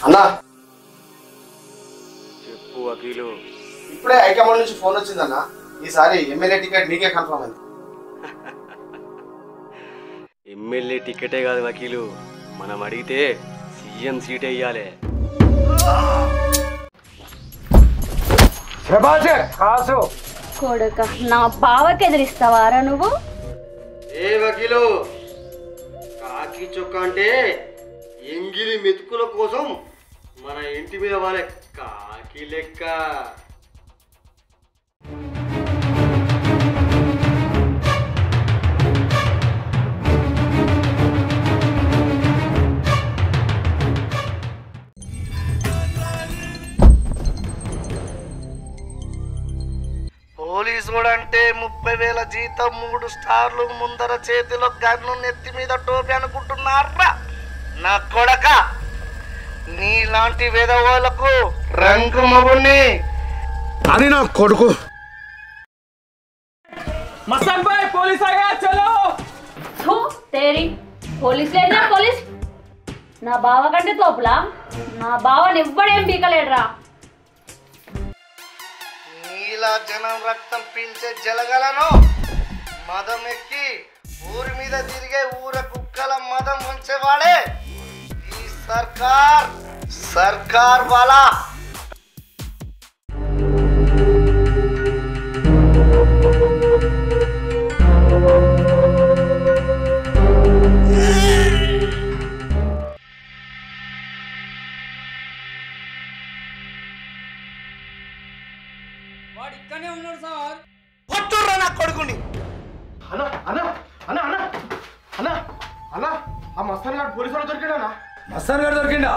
అన్నా చెప్పు వకీలు. ఇప్పుడే హైకమాండ్ నుంచి ఫోన్ వచ్చిందన్నా, ఈసారి ఎమ్మెల్యే టికెట్ నీకే కన్ఫర్మ్ అయింది. ఎమ్మెల్యే టికెటే కాదు వకీలు, మనం అడిగితే సీఎం సీట్ వేయాలి. కొడుక నా బావకి ఎదిరిస్తావారా నువ్వు? ఏ వకీలు, కాకి చొక్క అంటే ఎంగిలి మెతుకుల కోసం మన ఇంటి మీద వాళ్ళ కాకి లెక్క. పోలీసు కూడా అంటే 30,000 జీతం, 3 స్టార్లు, ముందర చేతిలో గన్ను, నెత్తి మీద టోపీ అనుకుంటున్నారా? నా కొడక, నీలాంటి వేదవాళ్ళకు రంగు మొగుని అని నా కొడుకు. मस्तान भाई पुलिस आ गया चलो। థూ, తేరి పోలీస్ లేదా పోలీస్? నా బావ కంటే తోపులా? నా బావని ఎవ్వడేం పీకలేడురా. నీలా జనం రక్తం పీల్చే జలగలను మదం ఎక్కి ఊరి మీద తిరిగే ఊర కుక్కల మదం ఉంచేవాడే ఈ సర్కార్ వాలా. వాడు ఇక్కనే ఉన్నాడు సార్. కొట్టుర్రా నా కొడుకుని. అన్నా అన్నా అన్నా అన్నా అన్నా అన్నా, ఆ మస్తాన్ గారు పోలీసు వాళ్ళు దొరికాడన్నా. మస్తాన్ గారు దొరికిండా?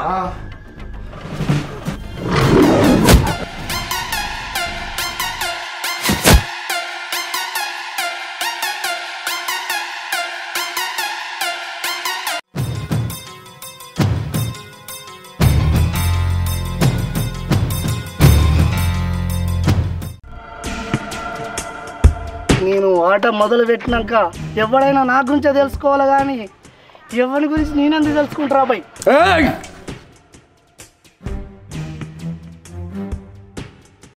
నేను ఆట మొదలు పెట్టినాక ఎవడైనా నా గురించే తెలుసుకోవాలి కానీ ఎవరి గురించి నేనెందుకు తెలుసుకుంటారా బాయ్?